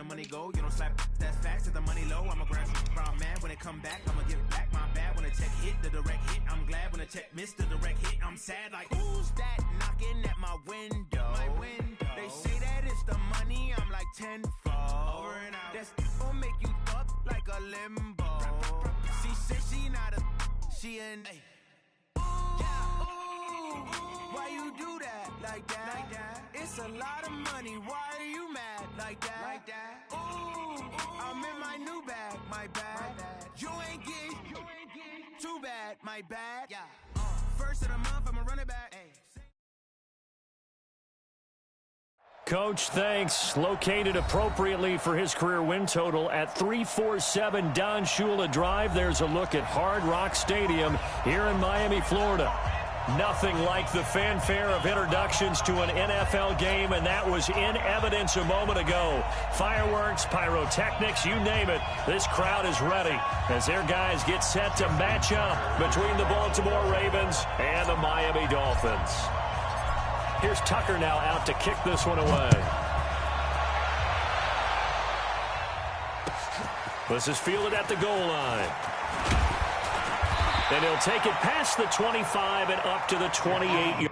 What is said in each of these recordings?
money go. You don't slap, that's facts. If the money low, I'm a ground man. When it come back, I'ma give back my bad. When the check hit, the direct hit, I'm glad. When the check missed, the direct hit, I'm sad. Like, who's that knocking at my window? They say that it's the money, I'm like tenfold. Over and out. That's gonna make you up like a limbo. She said she not a, she an. Why you do that like that? It's a lot of money. Why are you mad like that? Ooh, I'm in my new bag, my bad. You ain't getting too bad, my bad. First of the month, I'ma run it back. Coach, thanks. Located appropriately for his career win total at 347 Don Shula Drive. There's a look at Hard Rock Stadium here in Miami, Florida. Nothing like the fanfare of introductions to an NFL game, and that was in evidence a moment ago. Fireworks, pyrotechnics, you name it. This crowd is ready as their guys get set to match up between the Baltimore Ravens and the Miami Dolphins. Here's Tucker now out to kick this one away. This is fielded at the goal line. And he'll take it past the 25 and up to the 28.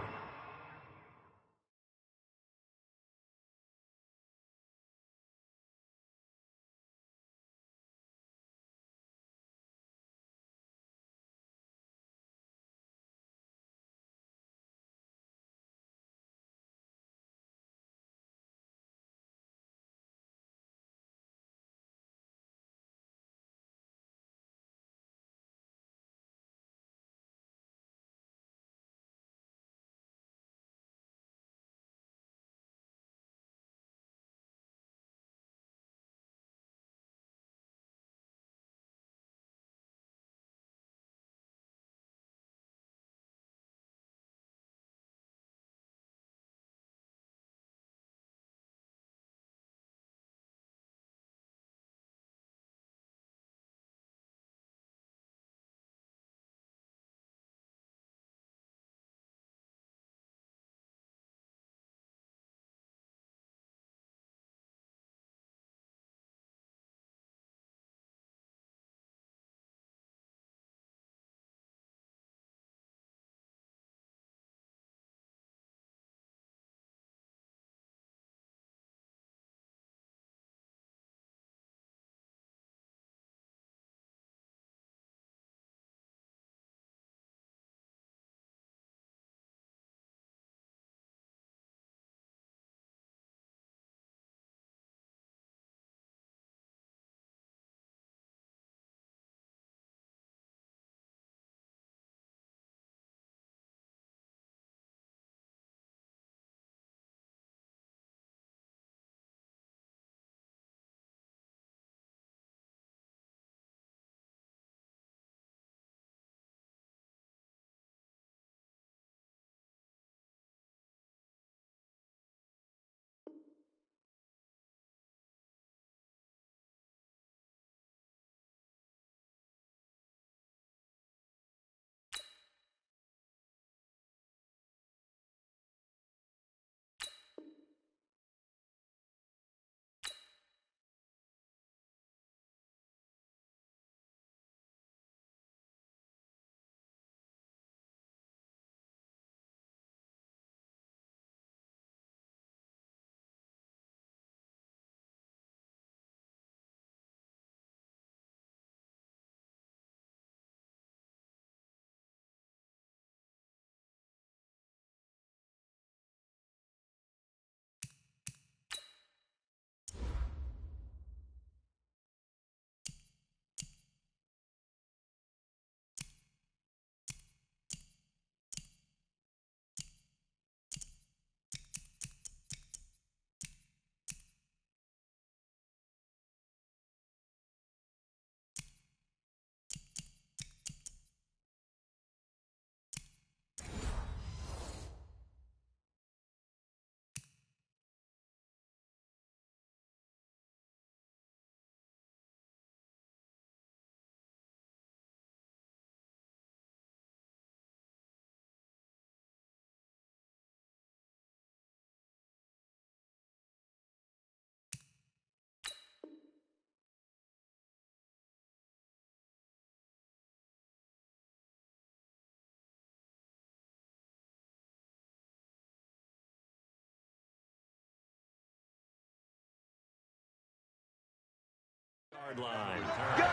line. Go!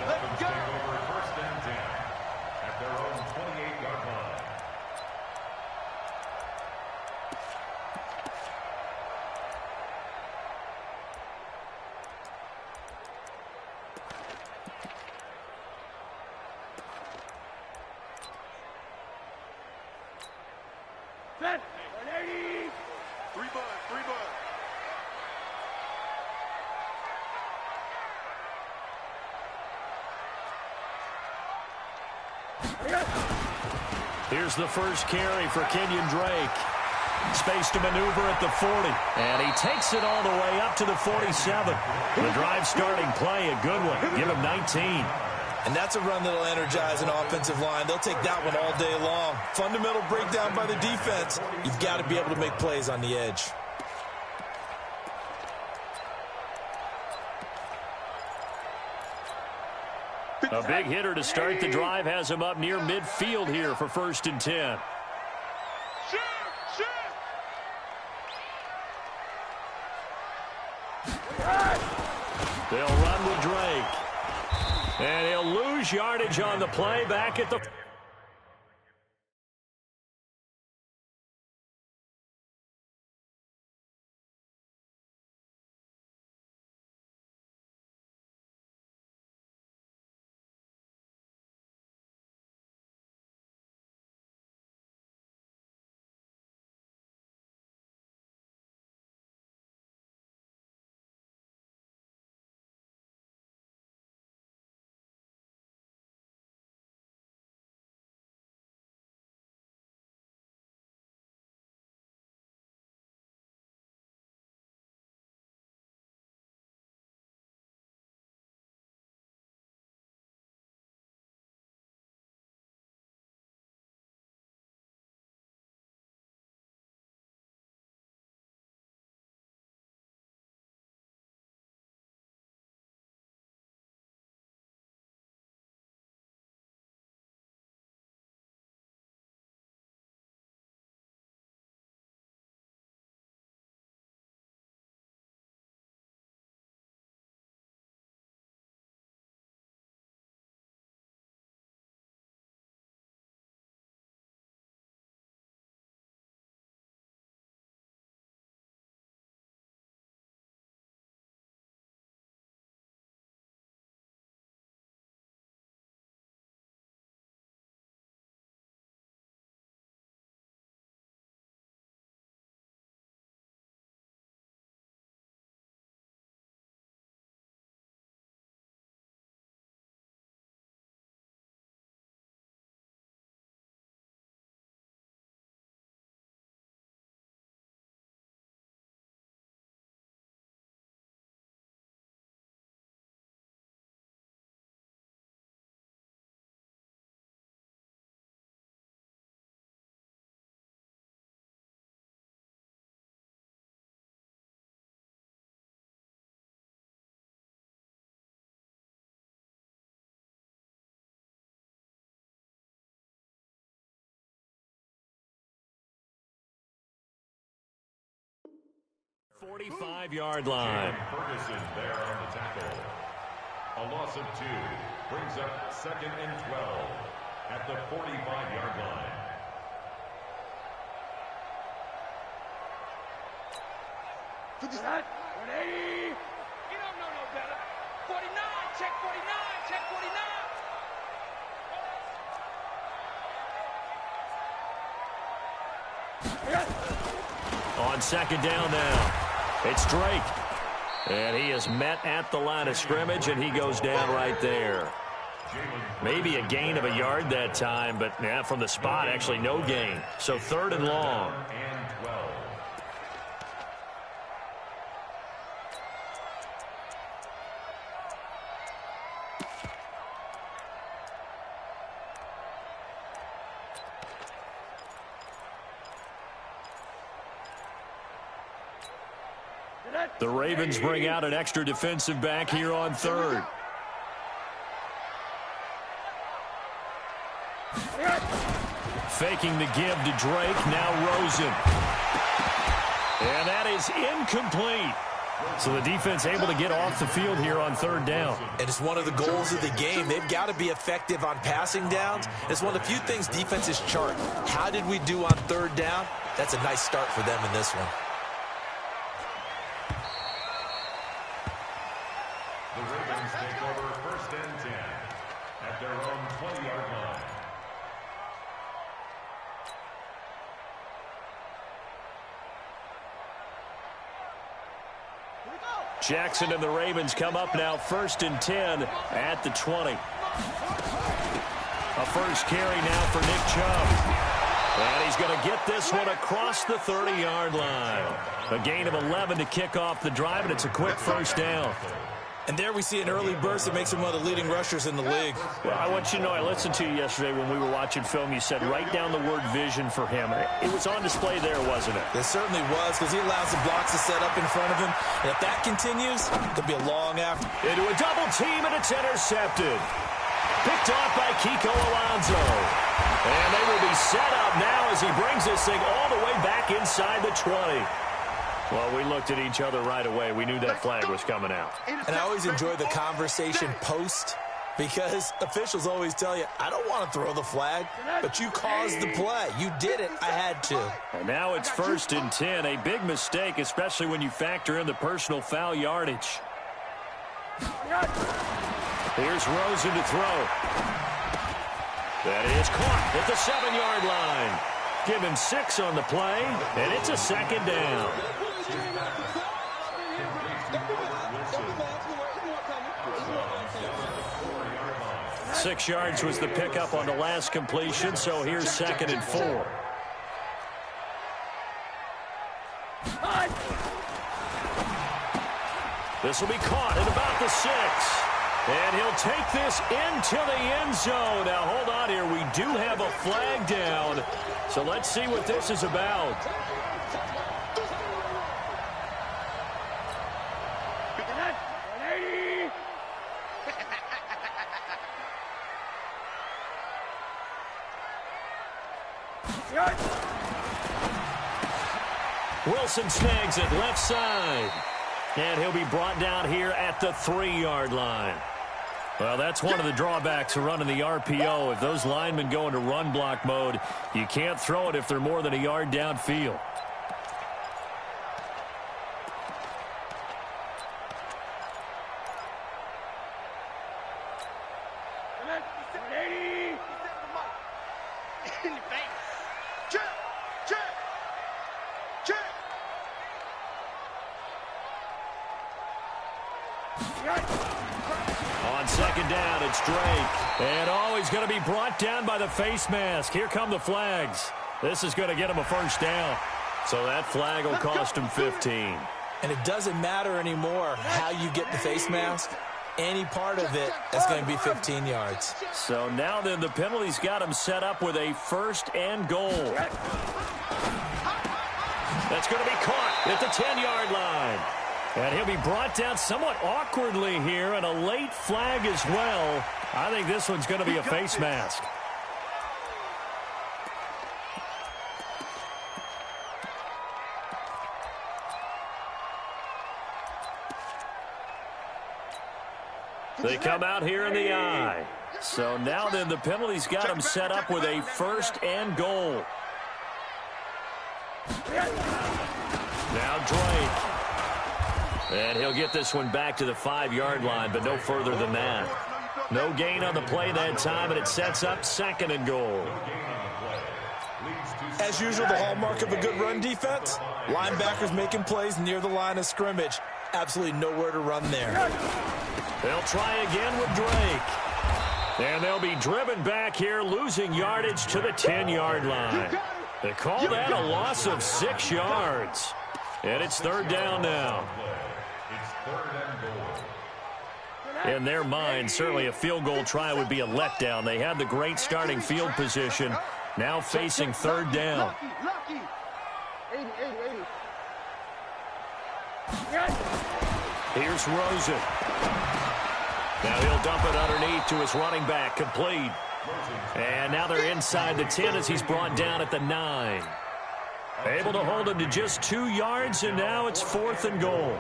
Let's go! Take over 1st and 10 at their own 28-yard line. Set! 180! 3 bud. Here's the first carry for Kenyon Drake. Space to maneuver at the 40. And he takes it all the way up to the 47. The drive starting play, a good one. Give him 19. And that's a run that'll energize an offensive line. They'll take that one all day long. Fundamental breakdown by the defense. You've got to be able to make plays on the edge. A big hitter to start the drive has him up near midfield here for 1st and 10. They'll run with Drake. And he'll lose yardage on the play back at the... ...45-yard line. Ferguson there on the tackle. A loss of 2 brings up 2nd and 12 at the 45-yard line. Set! 180! You don't know no better. 49! Check 49! Check 49! On 2nd down now. It's Drake. And he is met at the line of scrimmage, and he goes down right there. Maybe a gain of a yard that time, but yeah, from the spot, actually no gain. So 3rd and long. And 12. The Ravens bring out an extra defensive back here on 3rd. Faking the give to Drake, now Rosen. And that is incomplete. So the defense able to get off the field here on third down. And it's one of the goals of the game. They've got to be effective on passing downs. It's one of the few things defenses chart. How did we do on third down? That's a nice start for them in this one. The Ravens take over first and 10 at their own 20-yard line. Jackson and the Ravens come up now first and 10 at the 20. A first carry now for Nick Chubb. And he's going to get this one across the 30-yard line. A gain of 11 to kick off the drive, and it's a quick first down. And there we see an early burst that makes him one of the leading rushers in the league. Well, I want you to know, I listened to you yesterday when we were watching film. You said write down the word vision for him. It was on display there, wasn't it? It certainly was, because he allows the blocks to set up in front of him. And if that continues, it could be a long after. Into a double team, and it's intercepted. Picked off by Kiko Alonso. And they will be set up now as he brings this thing all the way back inside the 20. Well, we looked at each other right away. We knew that flag was coming out. And I always enjoy the conversation post, because officials always tell you, I don't want to throw the flag, but you caused the play. You did it. I had to. And now it's first and 10. A big mistake, especially when you factor in the personal foul yardage. Here's Rosen to throw. That is caught at the 7-yard line. Give him 6 on the play, and it's a second down. 6 yards was the pickup on the last completion, so here's second and 4. This will be caught at about the 6. And he'll take this into the end zone. Now, hold on here. We do have a flag down. So let's see what this is about. Wilson snags it left side. And he'll be brought down here at the 3-yard line. Well, that's one of the drawbacks of running the RPO. If those linemen go into run block mode, you can't throw it if they're more than a yard downfield. On second down, it's Drake. And he's going to be brought down by the face mask. Here come the flags. This is going to get him a first down. So that flag will cost him 15. And it doesn't matter anymore how you get the face mask. Any part of it is going to be 15 yards. So now then the penalty's got him set up with a first and goal. That's going to be caught at the 10-yard line. And he'll be brought down somewhat awkwardly here, and a late flag as well. I think this one's going to be a face mask. They come out here in the eye. So now then the penalty's got him set up with a first and goal. Now Drake. And he'll get this one back to the 5-yard line, but no further than that. No gain on the play that time, and it sets up second and goal. As usual, the hallmark of a good run defense, linebackers making plays near the line of scrimmage. Absolutely nowhere to run there. They'll try again with Drake. And they'll be driven back here, losing yardage to the 10-yard line. They call that a loss of 6 yards. And it's third down now. In their mind, certainly a field goal try would be a letdown. They had the great starting field position, now facing third down. Here's Rosen. Now he'll dump it underneath to his running back, complete. And now they're inside the 10 as he's brought down at the 9. Able to hold him to just 2 yards, and now it's fourth and goal.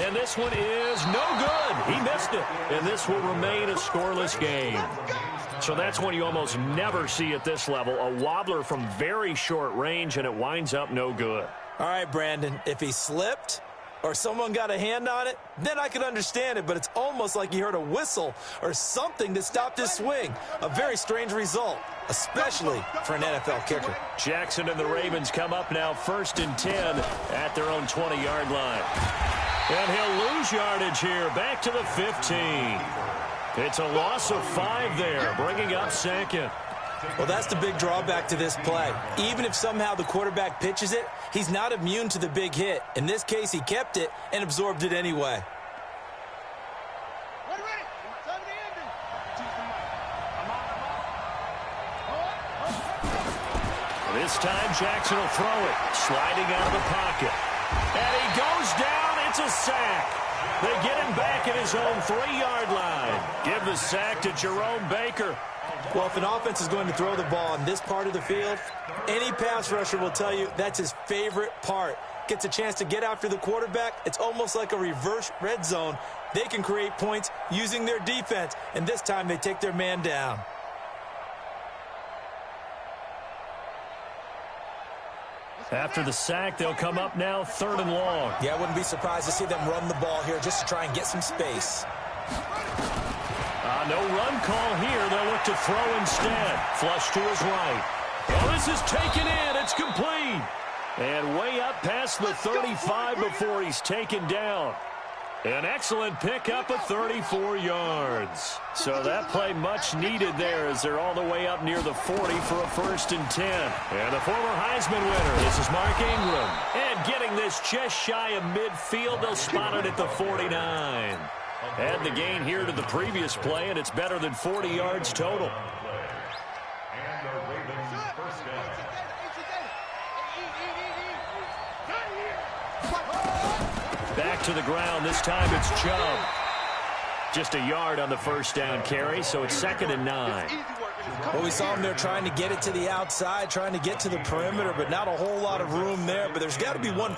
And this one is no good. He missed it. And this will remain a scoreless game. So that's one you almost never see at this level. A wobbler from very short range, and it winds up no good. All right, Brandon, if he slipped or someone got a hand on it, then I could understand it, but it's almost like he heard a whistle or something that stopped his swing. A very strange result, especially for an NFL kicker. Jackson and the Ravens come up now 1st and 10 at their own 20-yard line. And he'll lose yardage here, back to the 15. It's a loss of 5 there, bringing up 2nd. Well, that's the big drawback to this play. Even if somehow the quarterback pitches it, he's not immune to the big hit. In this case, he kept it and absorbed it anyway. This time, Jackson will throw it, sliding out of the pocket. And he goes down. It's a sack. They get him back at his own 3-yard line. Give the sack to Jerome Baker. Well, if an offense is going to throw the ball in this part of the field, any pass rusher will tell you that's his favorite part. Gets a chance to get after the quarterback. It's almost like a reverse red zone. They can create points using their defense, and this time they take their man down. After the sack, they'll come up now 3rd and long. Yeah, I wouldn't be surprised to see them run the ball here just to try and get some space. No run call here. They'll look to throw instead. Flush to his right. Oh, this is taken in. It's complete. And way up past the 35 before he's taken down. An excellent pickup of 34 yards. So that play much needed there as they're all the way up near the 40 for a 1st and 10. And the former Heisman winner, this is Mark Ingram. And getting this just shy of midfield, they'll spot it at the 49. Add the gain here to the previous play, and it's better than 40 yards total. And the Ravens first down. Back to the ground. This time it's Chubb. Just a yard on the 1st down carry, so it's 2nd and 9. Well, we saw him there trying to get it to the outside, trying to get to the perimeter, but not a whole lot of room there. But there's got to be one.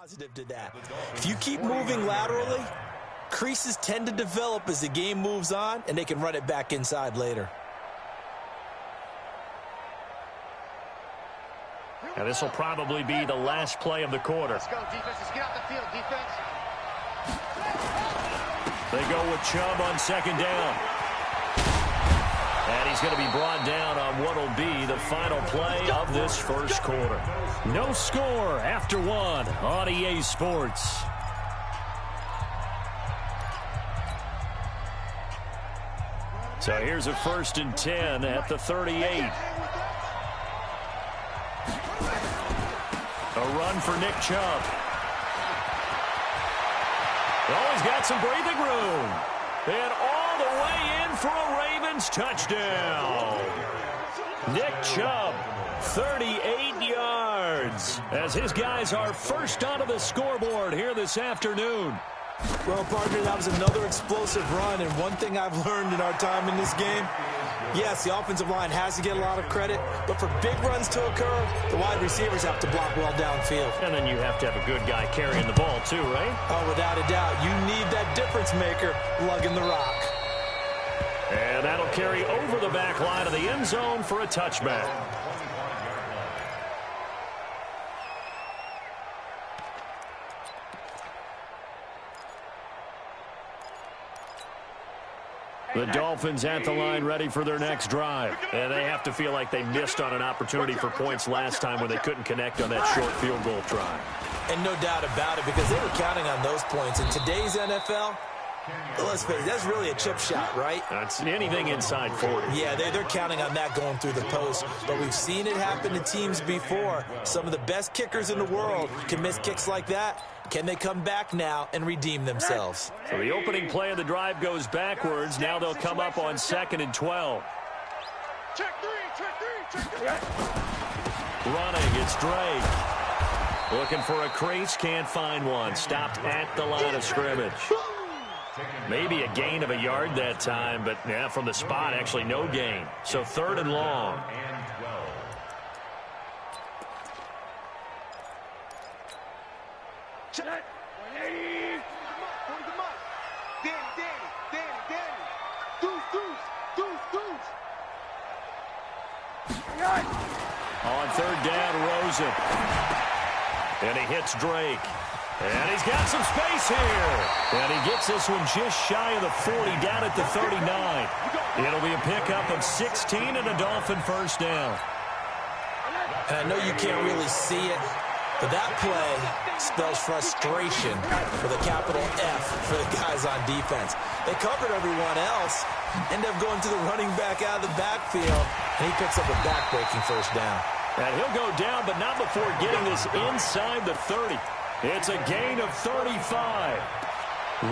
Positive to that. If you keep moving laterally, creases tend to develop as the game moves on, and they can run it back inside later. Now this will probably be the last play of the quarter. Let's go, defense. Let's get out the field, defense. They go with Chubb on 2nd down. And he's going to be brought down on what will be the final play of this 1st quarter. No score after 1 on EA Sports. So here's a 1st and 10 at the 38. A run for Nick Chubb. Oh, he's got some breathing room. And all the way in for a Ravens touchdown. Nick Chubb, 38 yards, as his guys are first onto the scoreboard here this afternoon. Well, partner, that was another explosive run, and one thing I've learned in our time in this game, yes, the offensive line has to get a lot of credit, but for big runs to occur, the wide receivers have to block well downfield. And then you have to have a good guy carrying the ball too, right? Oh, without a doubt. You need that difference maker lugging the rock. And that'll carry over the back line of the end zone for a touchback. The Dolphins at the line ready for their next drive. And they have to feel like they missed on an opportunity for points last time when they couldn't connect on that short field goal try. And no doubt about it, because they were counting on those points. In today's NFL, let's face it, that's really a chip shot, right? That's anything inside 40. Yeah, they're counting on that going through the post. But we've seen it happen to teams before. Some of the best kickers in the world can miss kicks like that. Can they come back now and redeem themselves? So the opening play of the drive goes backwards. Now they'll come up on 2nd and 12. Check three. Running, it's Drake. Looking for a crease, can't find one. Stopped at the line of scrimmage. Maybe a gain of a yard that time, but yeah, from the spot, actually no gain. So 3rd and long. Check. 180. Come on. Danny. Deuce. On 3rd down, Rosen. And he hits Drake. And he's got some space here. And he gets this one just shy of the 40, down at the 39. It'll be a pickup of 16 and a Dolphin first down. And I know you can't really see it, but that play spells frustration with a capital F for the guys on defense. They covered everyone else, end up going to the running back out of the backfield, and he picks up a back-breaking first down. And he'll go down, but not before getting this inside the 30. It's a gain of 35.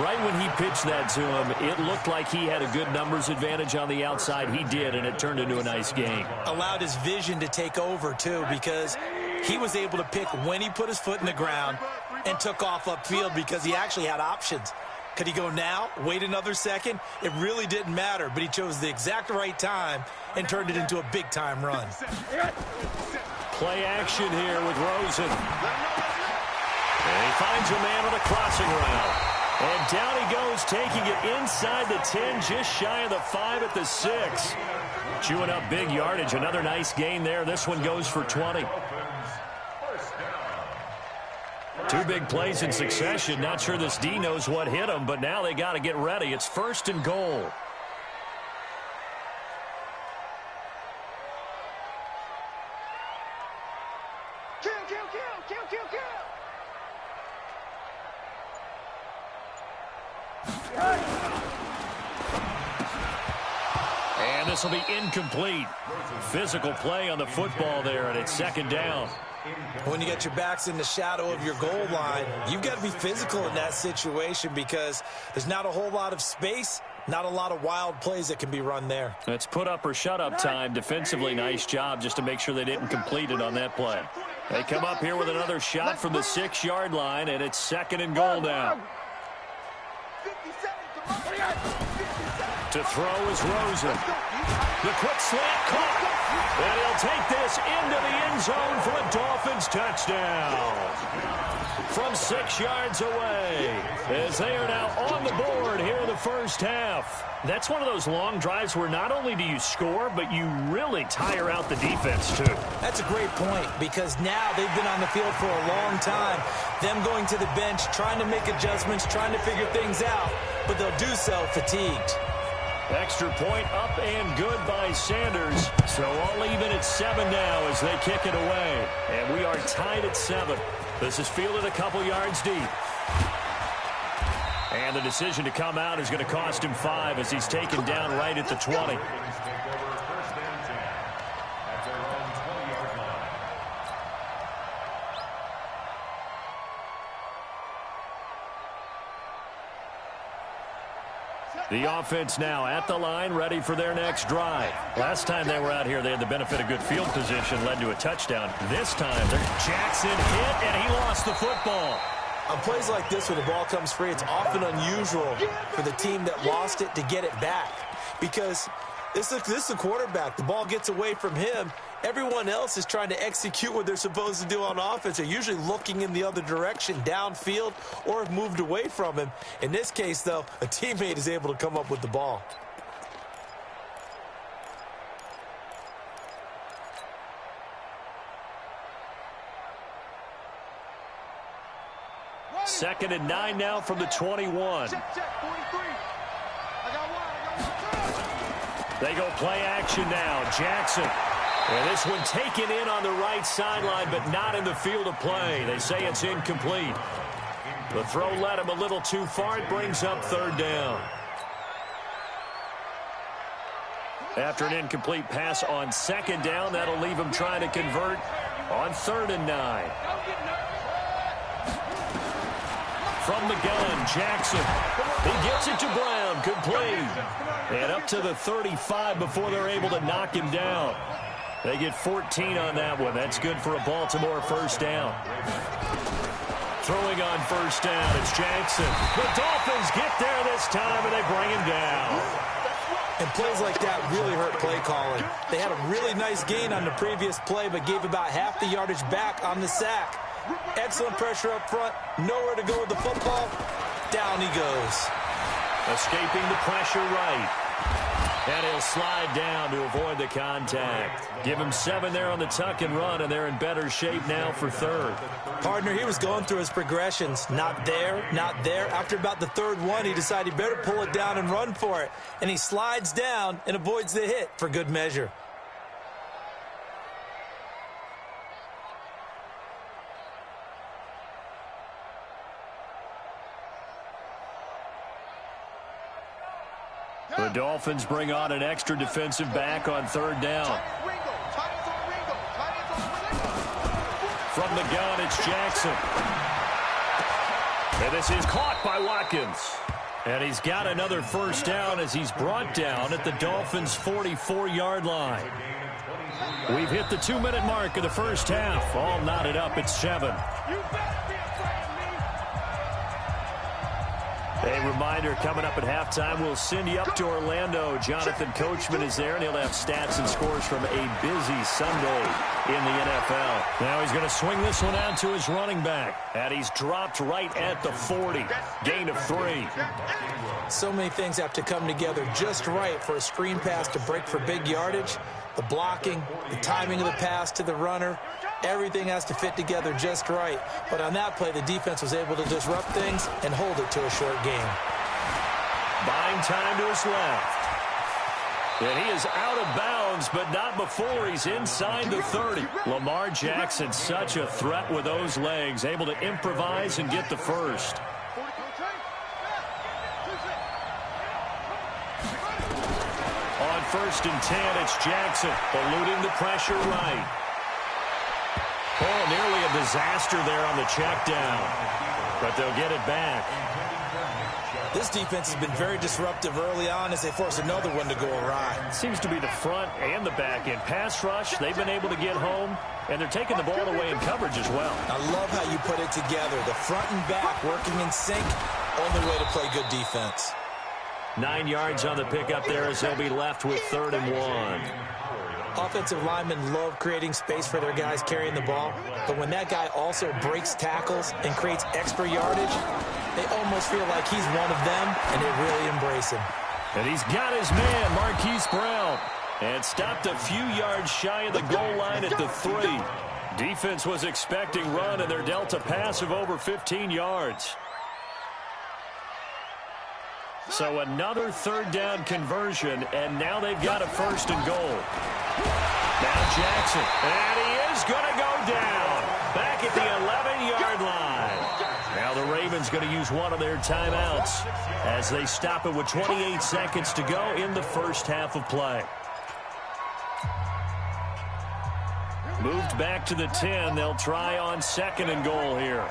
Right when he pitched that to him, it looked like he had a good numbers advantage on the outside. He did, and it turned into a nice game. Allowed his vision to take over, too, because he was able to pick when he put his foot in the ground and took off upfield because he actually had options. Could he go now, wait another second? It really didn't matter, but he chose the exact right time and turned it into a big-time run. Play action here with Rosen. And he finds a man on a crossing route. And down he goes, taking it inside the 10, just shy of the 5 at the 6. Chewing up big yardage. Another nice gain there. This one goes for 20. 2 big plays in succession. Not sure this D knows what hit him, but now they got to get ready. It's 1st and goal. Kill. And this will be incomplete. Physical play on the football there, and it's 2nd down. When you get your backs in the shadow of your goal line, you've got to be physical in that situation because there's not a whole lot of space, not a lot of wild plays that can be run there. It's put up or shut up time. Defensively, nice job just to make sure they didn't complete it on that play. They come up here with another shot from the 6-yard line, and it's 2nd and goal now. To throw is Rosen. The quick slant caught. And he'll take this into the end zone for a Dolphins touchdown. From 6 yards away, as they are now on the board here in the first half. That's one of those long drives where not only do you score, but you really tire out the defense, too. That's a great point, because now they've been on the field for a long time. Them going to the bench, trying to make adjustments, trying to figure things out, but they'll do so fatigued. Extra point up and good by Sanders. So all even at 7 now as they kick it away. And we are tied at 7. This is fielded a couple yards deep. And the decision to come out is going to cost him 5 as he's taken down right at the 20. The offense now at the line, ready for their next drive. Last time they were out here, they had the benefit of good field position, led to a touchdown. This time, Jackson hit, and he lost the football. On plays like this, when the ball comes free, it's often unusual for the team that lost it to get it back. Because this is the quarterback. The ball gets away from him. Everyone else is trying to execute what they're supposed to do on offense. They're usually looking in the other direction, downfield, or have moved away from him. In this case, though, a teammate is able to come up with the ball. Second and 9 now from the 21. Check, 43. I got one. They go play action now. Jackson And this one taken in on the right sideline, but not in the field of play. They say it's incomplete. The throw led him a little too far. It brings up third down. After an incomplete pass on second down, that'll leave him trying to convert on 3rd and 9. From the gun, Jackson. He gets it to Brown, complete. And up to the 35 before they're able to knock him down. They get 14 on that one. That's good for a Baltimore first down. Throwing on first down, it's Jackson. The Dolphins get there this time, and they bring him down. And plays like that really hurt play calling. They had a really nice gain on the previous play, but gave about half the yardage back on the sack. Excellent pressure up front. Nowhere to go with the football. Down he goes. Escaping the pressure right. And he'll slide down to avoid the contact. Give him 7 there on the tuck and run, and they're in better shape now for 3rd. Partner, he was going through his progressions. Not there, not there. After about the 3rd one, he decided he better pull it down and run for it. And he slides down and avoids the hit for good measure. The Dolphins bring on an extra defensive back on 3rd down. From the gun, it's Jackson. And this is caught by Watkins. And he's got another first down as he's brought down at the Dolphins' 44-yard line. We've hit the 2-minute mark of the first half. All knotted up at 7. A reminder, coming up at halftime, we'll send you up to Orlando. Jonathan Coachman is there, and he'll have stats and scores from a busy Sunday in the NFL. Now he's going to swing this one out to his running back, and he's dropped right at the 40. Gain of 3. So many things have to come together just right for a screen pass to break for big yardage. The blocking, the timing of the pass to the runner, everything has to fit together just right. But on that play, the defense was able to disrupt things and hold it to a short game. Buying time to his left. And he is out of bounds, but not before he's inside the 30. Lamar Jackson, such a threat with those legs, able to improvise and get the first. On 1st and 10, it's Jackson, eluding the pressure right. Oh, nearly a disaster there on the check down, but they'll get it back. This defense has been very disruptive early on as they force another one to go awry. Seems to be the front and the back end. Pass rush, they've been able to get home, and they're taking the ball away in coverage as well. I love how you put it together. The front and back working in sync, only way to play good defense. 9 yards on the pickup there as they'll be left with 3rd and 1. Offensive linemen love creating space for their guys carrying the ball, but when that guy also breaks tackles and creates extra yardage, they almost feel like he's one of them, and they really embrace him. And he's got his man, Marquise Brown, and stopped a few yards shy of the goal line at the 3. Defense was expecting run, and they're dealt a pass of over 15 yards. So another 3rd down conversion, and now they've got a 1st and goal. Now Jackson, and he is going to go down back at the 11-yard line. Now the Ravens going to use one of their timeouts as they stop it with 28 seconds to go in the first half of play. Moved back to the 10. They'll try on 2nd and goal here.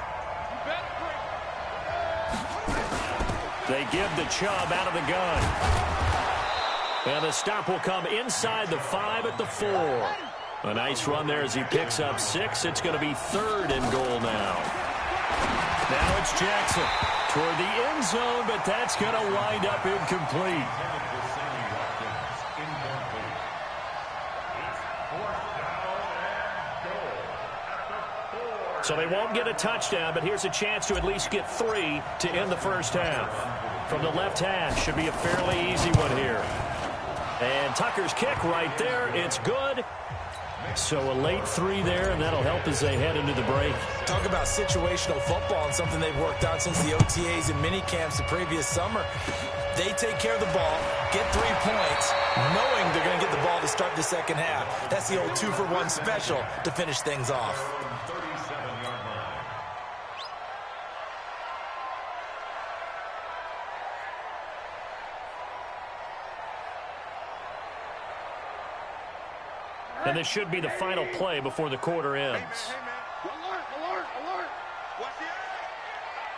They give the Chubb out of the gun. And the stop will come inside the 5 at the 4. A nice run there as he picks up 6. It's going to be 3rd and goal now. Now it's Jackson toward the end zone, but that's going to wind up incomplete. So they won't get a touchdown, but here's a chance to at least get 3 to end the first half. From the left hash, should be a fairly easy one here. And Tucker's kick right there. It's good. So a late 3 there, and that'll help as they head into the break. Talk about situational football and something they've worked on since the OTAs and mini camps the previous summer. They take care of the ball, get 3 points, knowing they're going to get the ball to start the second half. That's the old 2-for-1 special to finish things off. 37-yard line. And this should be the final play before the quarter ends. Hey, man. Alert, alert, alert.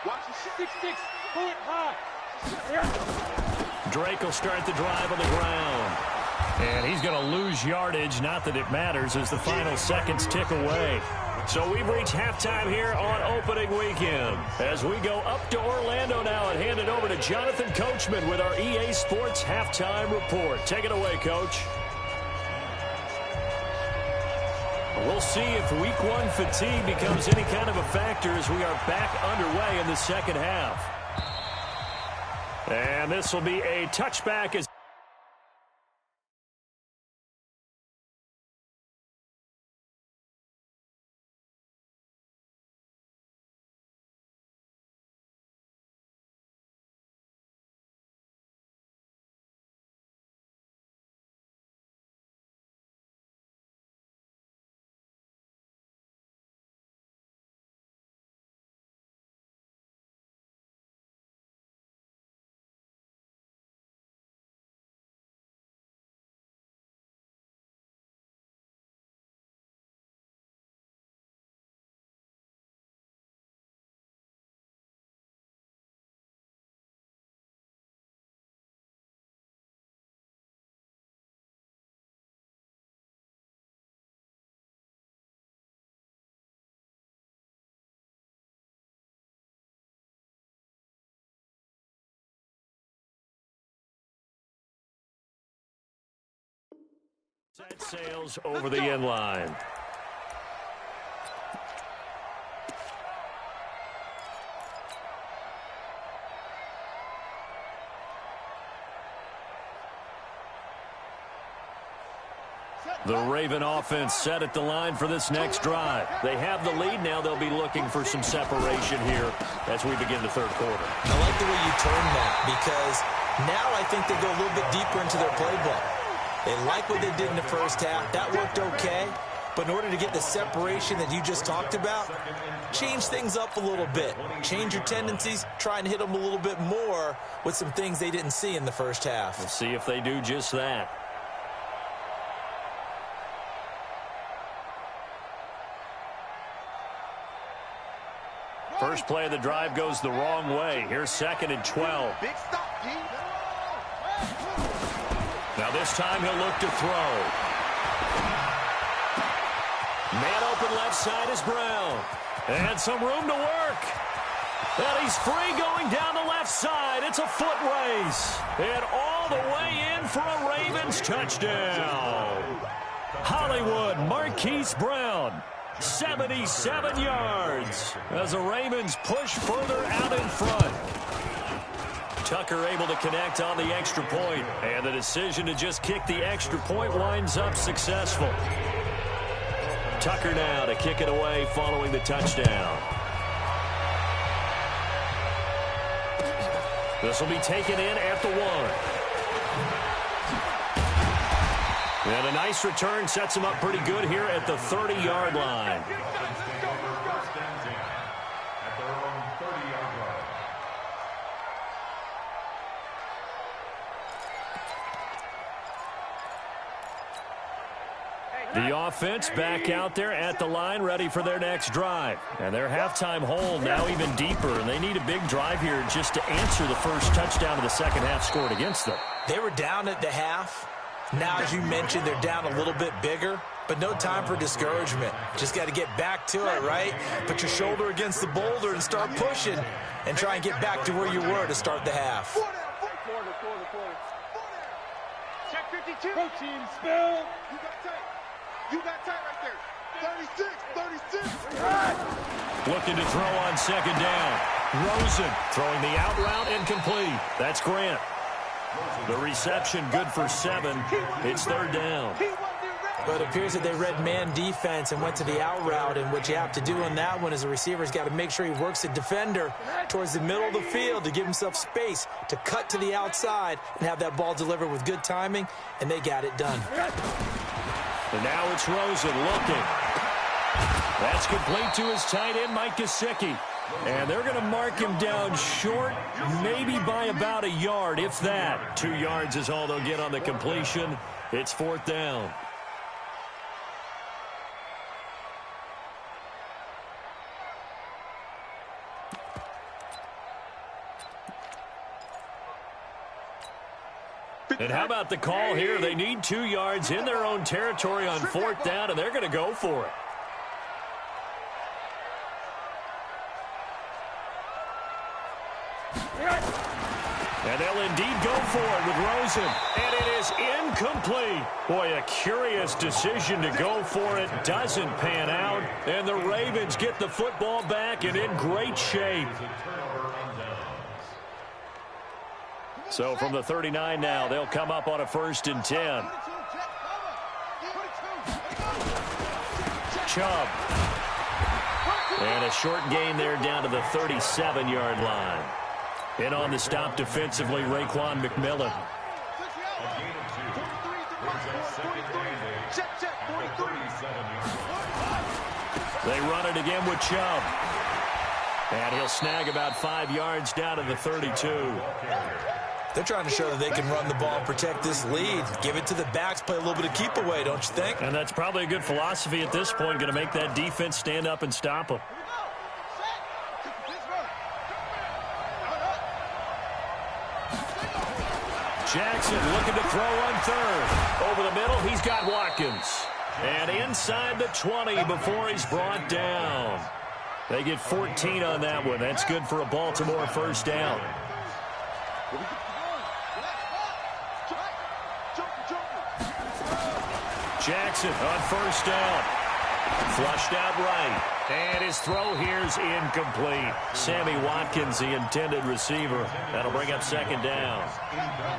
Watch the 6-6. Pull it high. Drake will start the drive on the ground. And he's going to lose yardage. Not that it matters as the final seconds tick away. So we've reached halftime here on opening weekend. As we go up to Orlando now and hand it over to Jonathan Coachman with our EA Sports halftime report. Take it away, Coach. We'll see if week one fatigue becomes any kind of a factor as we are back underway in the second half. And this will be a touchback as set sails over the end line. The Raven offense set at the line for this next drive. They have the lead. Now they'll be looking for some separation here as we begin the third quarter. I like the way you turned that because now I think they go a little bit deeper into their playbook. They like what they did in the first half. That worked okay. But in order to get the separation that you just talked about, change things up a little bit. Change your tendencies. Try and hit them a little bit more with some things they didn't see in the first half. We'll see if they do just that. First play of the drive goes the wrong way. Here's 2nd and 12. Big stop, D. Now this time he'll look to throw. Man open left side is Brown. And some room to work. And he's free going down the left side. It's a foot race. And all the way in for a Ravens touchdown. Hollywood Marquise Brown. 77 yards as the Ravens push further out in front. Tucker able to connect on the extra point, and the decision to just kick the extra point winds up successful. Tucker now to kick it away following the touchdown. This will be taken in at the 1. And a nice return sets him up pretty good here at the 30-yard line. The offense back out there at the line, ready for their next drive. And their halftime hold now even deeper, and they need a big drive here just to answer the first touchdown of the second half scored against them. They were down at the half. Now, as you mentioned, they're down a little bit bigger, but no time for discouragement. Just got to get back to it, right? Put your shoulder against the boulder and start pushing and try and get back to where you were to start the half. Check 52. Protein spill. You got tight right there. 36. Looking to throw on second down. Rosen throwing the out route incomplete. That's Grant. The reception good for 7. It's third down. But it appears that they read man defense and went to the out route, and what you have to do on that one is a receiver's got to make sure he works the defender towards the middle of the field to give himself space to cut to the outside and have that ball delivered with good timing, and they got it done. And now it's Rosen looking. That's complete to his tight end, Mike Gesicki. And they're going to mark him down short, maybe by about a yard, if that. 2 yards is all they'll get on the completion. It's 4th down. And how about the call here? They need 2 yards in their own territory on 4th down, and they're going to go for it. And they'll indeed go for it with Rosen. And it is incomplete. Boy, a curious decision to go for it. Doesn't pan out. And the Ravens get the football back and in great shape. So from the 39 now, they'll come up on a 1st and 10. Chubb. And a short gain there down to the 37-yard line. And on the stop defensively, Raekwon McMillan. They run it again with Chubb. And he'll snag about 5 yards down to the 32. They're trying to show that they can run the ball and protect this lead. Give it to the backs, play a little bit of keep away, don't you think? And that's probably a good philosophy at this point, going to make that defense stand up and stop them. Jackson looking to throw on 3rd. Over the middle, he's got Watkins. And inside the 20 before he's brought down. They get 14 on that one. That's good for a Baltimore 1st down. Jackson on 1st down. Flushed out right. And his throw here's incomplete. Sammy Watkins, the intended receiver. That'll bring up 2nd down.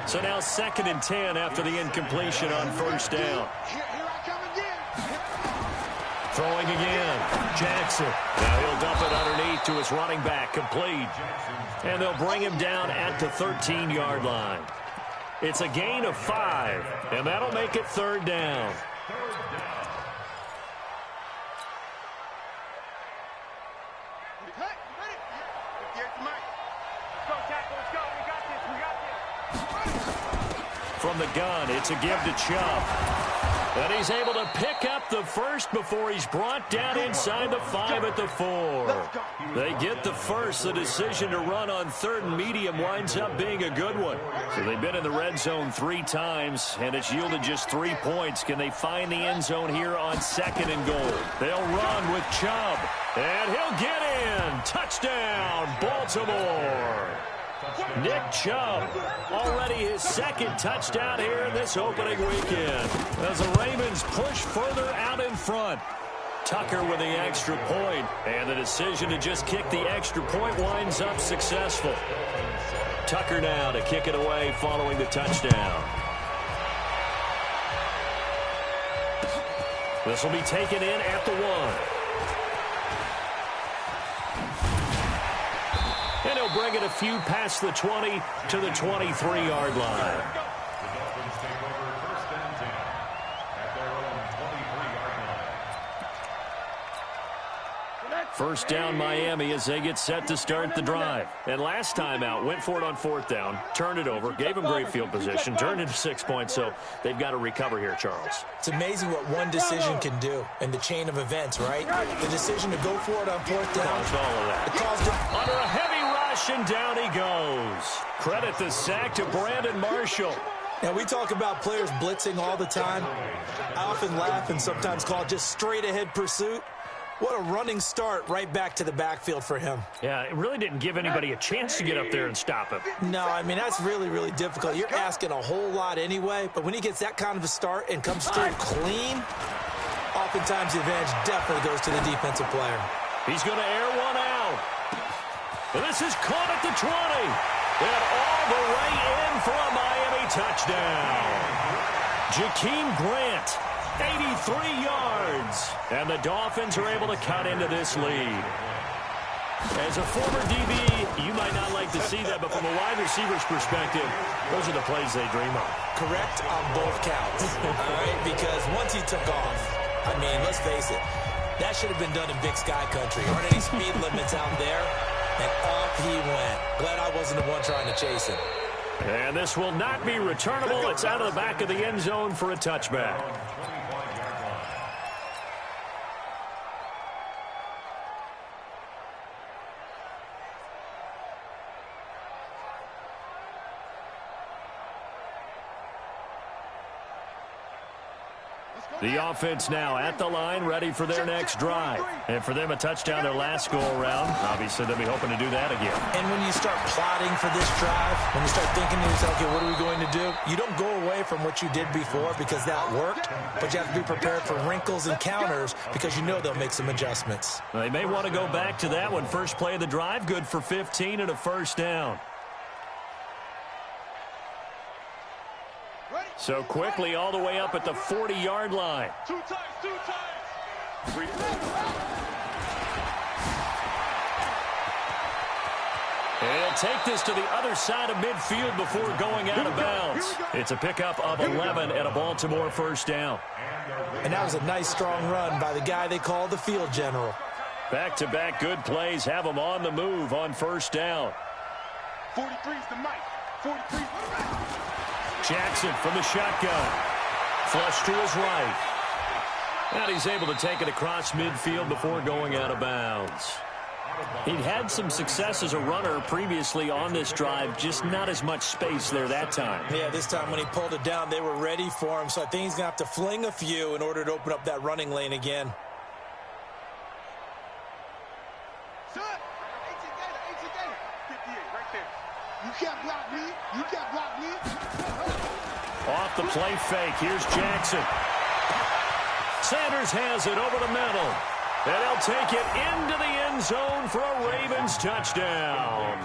So now 2nd and 10 after the incompletion on 1st down. Throwing again. Jackson. Now he'll dump it underneath to his running back. Complete. And they'll bring him down at the 13-yard line. It's a gain of 5, and that'll make it 3rd down. From the gun, it's a give to Chubb. And he's able to pick up the 1st before he's brought down inside the 5 at the 4. They get the 1st. The decision to run on 3rd and medium winds up being a good one. So they've been in the red zone 3 times, and it's yielded just 3 points. Can they find the end zone here on 2nd and goal? They'll run with Chubb, and he'll get in. Touchdown, Baltimore. Nick Chubb, already his 2nd touchdown here in this opening weekend. As the Ravens push further out in front. Tucker with the extra point, and the decision to just kick the extra point winds up successful. Tucker now to kick it away following the touchdown. This will be taken in at the 1. And he'll bring it a few past the 20 to the 23-yard line. The Dolphins take over 1st and 10 at their own 23-yard line. 1st down Miami as they get set to start the drive. And last time out, went for it on 4th down, turned it over, gave them great field position, turned into 6 points, so they've got to recover here, Charles. It's amazing what one decision can do in the chain of events, right? The decision to go for it on 4th down. Caused all of that. It caused it. Under a heavy rush, and down he goes. Credit the sack to Brandon Marshall. Now, we talk about players blitzing all the time. I often laugh and sometimes call it just straight-ahead pursuit. What a running start right back to the backfield for him. Yeah, it really didn't give anybody a chance to get up there and stop him. No, I mean, that's really, really difficult. You're asking a whole lot anyway, but when he gets that kind of a start and comes through clean, oftentimes the advantage definitely goes to the defensive player. He's going to air one out. And this is caught at the 20. And all the way in for a Miami touchdown. Jakeem Grant 83 yards. And the Dolphins are able to cut into this lead. As a former DB, you might not like to see that, but from a wide receiver's perspective, those are the plays they dream of. Correct on both counts, all right? Because once he took off, I mean, let's face it, that should have been done in Big Sky Country. Aren't any speed limits out there? And off he went. Glad I wasn't the one trying to chase him. And this will not be returnable. It's out of the back of the end zone for a touchback. The offense now at the line, ready for their next drive. And for them, a touchdown their last go-around. Obviously, they'll be hoping to do that again. And when you start plotting for this drive, when you start thinking to yourself, okay, what are we going to do? You don't go away from what you did before because that worked, but you have to be prepared for wrinkles and counters because you know they'll make some adjustments. They may want to go back to that one. First play of the drive, good for 15 and a first down. So quickly all the way up at the 40-yard line. Two times. And he'll take this to the other side of midfield before going out of bounds. It's a pickup of 11 and a Baltimore first down. And that was a nice, strong run by the guy they call the field general. Back-to-back good plays have them on the move on first down. 43's the mic. 43's the mic. Jackson from the shotgun. Flush to his right. And he's able to take it across midfield before going out of bounds. He'd had some success as a runner previously on this drive, just not as much space there that time. Yeah, this time when he pulled it down, they were ready for him, so I think he's going to have to fling a few in order to open up that running lane again. Son, 18 data. 58, right there. You can't block me. You can't block me. Off the play fake. Here's Jackson. Sanders has it over the middle. And he'll take it into the end zone for a Ravens touchdown.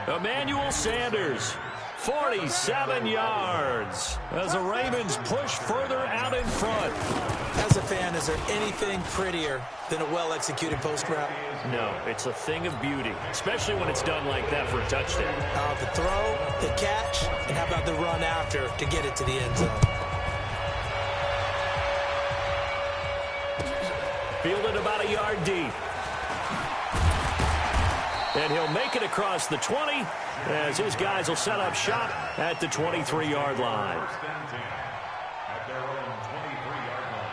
Emmanuel Sanders, 47 yards as the Ravens push further out in front. As a fan, is there anything prettier than a well-executed post route? No, it's a thing of beauty, especially when it's done like that for a touchdown. The throw, the catch, and how about the run after to get it to the end zone? Fielded about a yard deep. And he'll make it across the 20 as his guys will set up shop at the 23-yard line. At their own 23-yard line.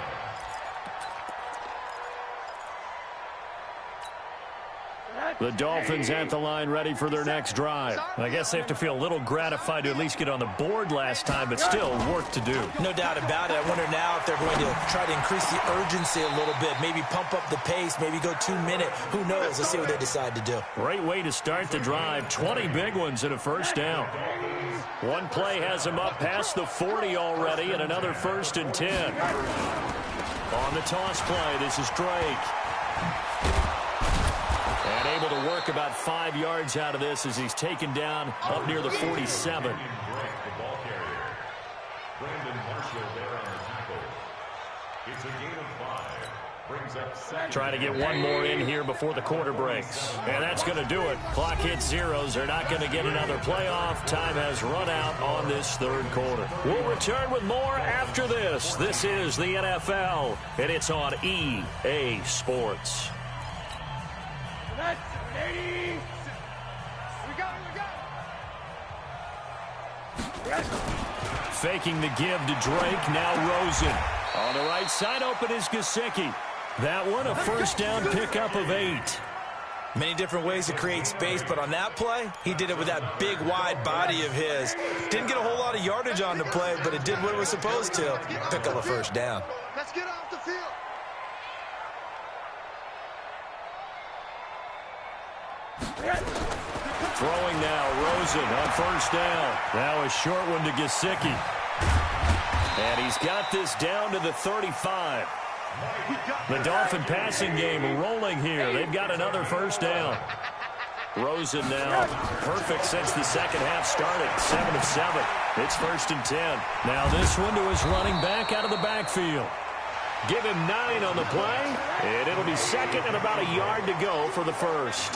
The Dolphins at the line ready for their next drive. I guess they have to feel a little gratified to at least get on the board last time, but still work to do. No doubt about it. I wonder now if they're going to try to increase the urgency a little bit, maybe pump up the pace, maybe go 2 minute. Who knows? Let's see what they decide to do. Great way to start the drive. 20 big ones and a first down. One play has them up past the 40 already, and another 1st and 10. On the toss play, this is Drake. And able to work about 5 yards out of this as he's taken down up near the 47. It's a gain of 5. Brings up 7. Try to get one more in here before the quarter breaks. And that's going to do it. Clock hits zeros. They're not going to get another playoff. Time has run out on this third quarter. We'll return with more after this. This is the NFL, and it's on EA Sports. That's 80. We got it. Faking the give to Drake. Now Rosen. On the right side, open is Gesicki. That one, a first down pickup of 8. Many different ways to create space, but on that play, he did it with that big, wide body of his. Didn't get a whole lot of yardage on the play, but it did what it was supposed to. Pick up a first down. Let's get off the field. Throwing now, Rosen on first down. Now a short one to Gesicki. And he's got this down to the 35. The Dolphin passing game rolling here. They've got another first down. Rosen now perfect since the second half started. 7 of 7. It's 1st and 10. Now this one to his running back out of the backfield. Give him 9 on the play, and it'll be 2nd and about a yard to go for the first.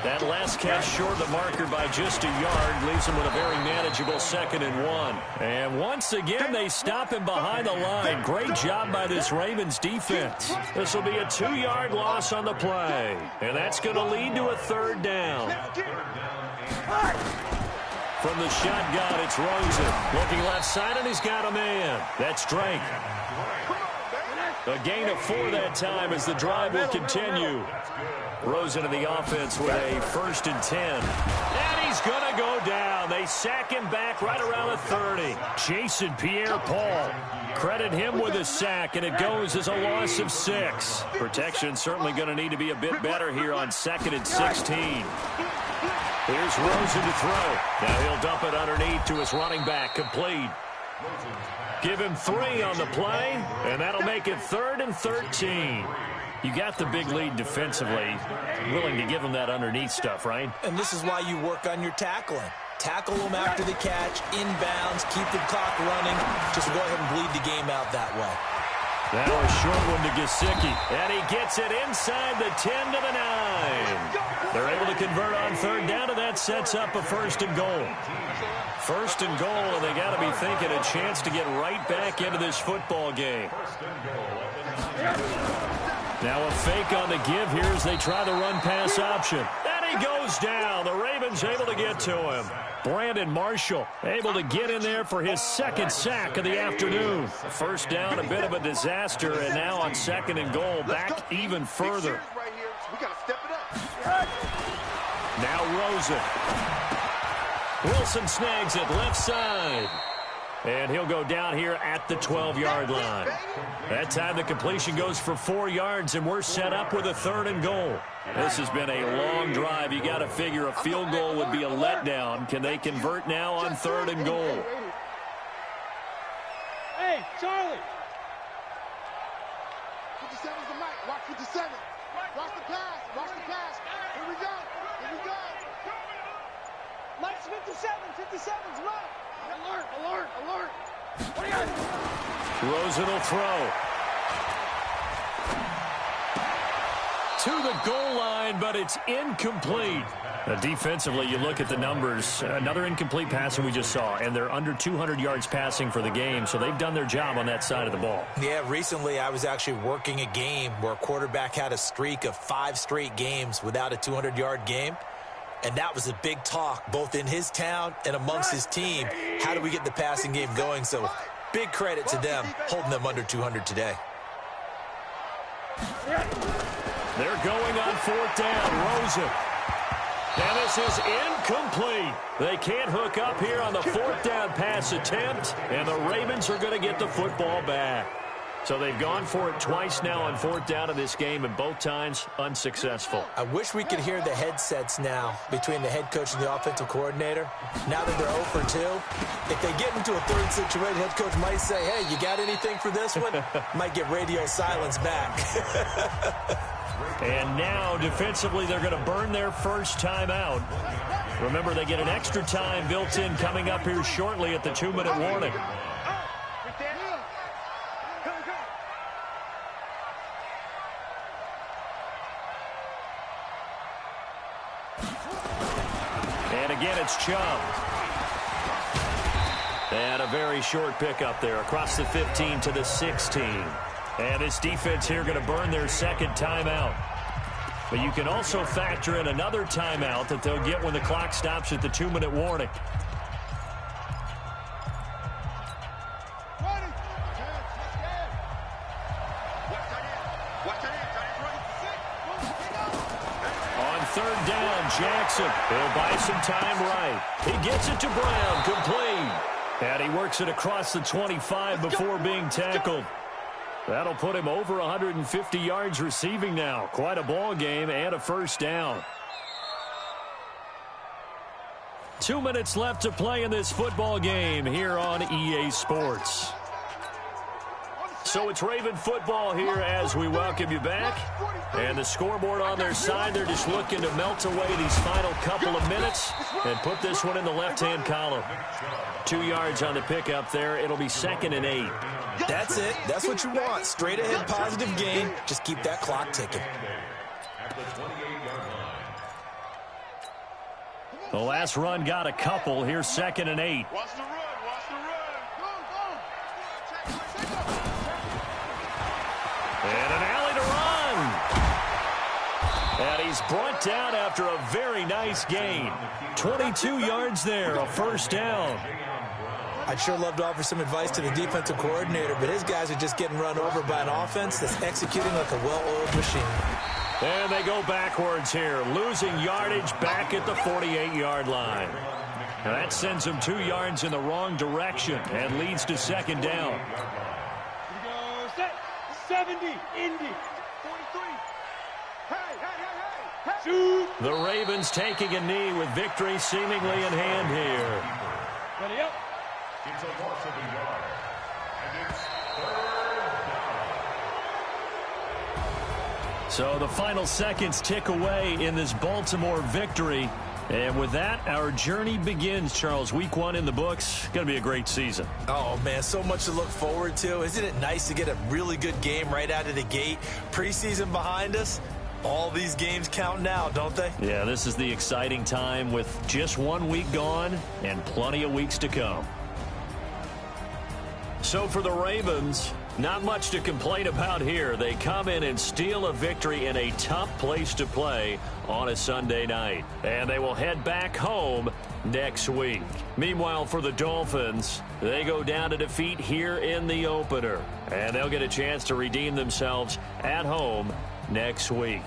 That last catch short of the marker by just a yard leaves him with a very manageable 2nd and 1. And once again, they stop him behind the line. Great job by this Ravens defense. This will be a 2-yard loss on the play, and that's going to lead to a 3rd down. From the shotgun, it's Rosen. Looking left side, and he's got a man. That's Drake. A gain of 4 that time as the drive will continue. Rosen in the offense with a 1st and 10. And he's going to go down. They sack him back right around the 30. Jason Pierre-Paul. Credit him with a sack, and it goes as a loss of 6. Protection certainly going to need to be a bit better here on 2nd and 16. Here's Rosen to throw. Now he'll dump it underneath to his running back. Complete. Give him 3 on the play, and that'll make it 3rd and 13. You got the big lead defensively. Willing to give him that underneath stuff, right? And this is why you work on your tackling. Tackle them after the catch, inbounds, keep the clock running. Just go ahead and bleed the game out that way. Now a short one to Gesicki, and he gets it inside the 10 to the 9. They're able to convert on 3rd down, and that sets up a 1st and goal. 1st and goal, and they got to be thinking a chance to get right back into this football game. Now a fake on the give here as they try the run-pass option. And he goes down. The Ravens able to get to him. Brandon Marshall able to get in there for his 2nd sack of the afternoon. 1st down, a bit of a disaster, and now on 2nd and goal, back even further. Now Rosen. Wilson snags it left side. And he'll go down here at the 12-yard line. That time the completion goes for 4 yards, and we're set up with a 3rd and goal. This has been a long drive. You got to figure a field goal would be a letdown. Can they convert now on 3rd and goal? Hey, Charlie. 57's the mic. Watch 57. Watch the pass. Watch the pass. Here we go. Here we go. Mike's 57. 57's Mike. Alert, alert, alert. What do you got? Rosen will throw. To the goal line, but it's incomplete. Defensively, you look at the numbers. Another incomplete passing we just saw, and they're under 200 yards passing for the game, so they've done their job on that side of the ball. Yeah, recently I was actually working a game where a quarterback had a streak of 5 straight games without a 200-yard game. And that was a big talk, both in his town and amongst his team. How do we get the passing game going? So big credit to them, holding them under 200 today. They're going on 4th down. Rosen. And this is incomplete. They can't hook up here on the 4th down pass attempt, and the Ravens are going to get the football back. So they've gone for it twice now on 4th down in this game, and both times unsuccessful. I wish we could hear the headsets now between the head coach and the offensive coordinator. Now that they're 0 for 2, if they get into a 3rd situation, head coach might say, hey, you got anything for this one? Might get radio silence back. And now, defensively, they're going to burn their first timeout. Remember, they get an extra time built in coming up here shortly at the 2-minute warning. And again, it's Chubb. And a very short pickup there across the 15 to the 16. And this defense here going to burn their 2nd timeout. But you can also factor in another timeout that they'll get when the clock stops at the 2-minute warning. On 3rd down, Jackson. He'll buy some time right. He gets it to Brown, complete. And he works it across the 25 before being tackled. That'll put him over 150 yards receiving now. Quite a ball game and a 1st down. 2 minutes left to play in this football game here on EA Sports. So it's Raven football here as we welcome you back. And the scoreboard on their side, they're just looking to melt away these final couple of minutes and put this one in the left-hand column. 2 yards on the pickup there. It'll be 2nd and 8. That's it. That's what you want. Straight ahead positive gain. Just keep that clock ticking. The last run got a couple. Here's 2nd and 8. Watch the run. Watch the run. And an alley to run. And he's brought down after a very nice gain. 22 yards there, a first down. I'd sure love to offer some advice to the defensive coordinator, but his guys are just getting run over by an offense that's executing like a well-oiled machine. And they go backwards here, losing yardage back at the 48-yard line. Now that sends them 2 yards in the wrong direction and leads to 2nd down. Here we go. Set. 70. Indy. 43. Hey. Shoot. The Ravens taking a knee with victory seemingly in hand here. Ready up. It's a loss of a yard. And it's 3rd down. So the final seconds tick away in this Baltimore victory. And with that, our journey begins, Charles. Week 1 in the books. Going to be a great season. Oh, man, so much to look forward to. Isn't it nice to get a really good game right out of the gate? Preseason behind us. All these games count now, don't they? Yeah, this is the exciting time with just 1 week gone and plenty of weeks to come. So for the Ravens, not much to complain about here. They come in and steal a victory in a tough place to play on a Sunday night. And they will head back home next week. Meanwhile, for the Dolphins, they go down to defeat here in the opener. And they'll get a chance to redeem themselves at home next week.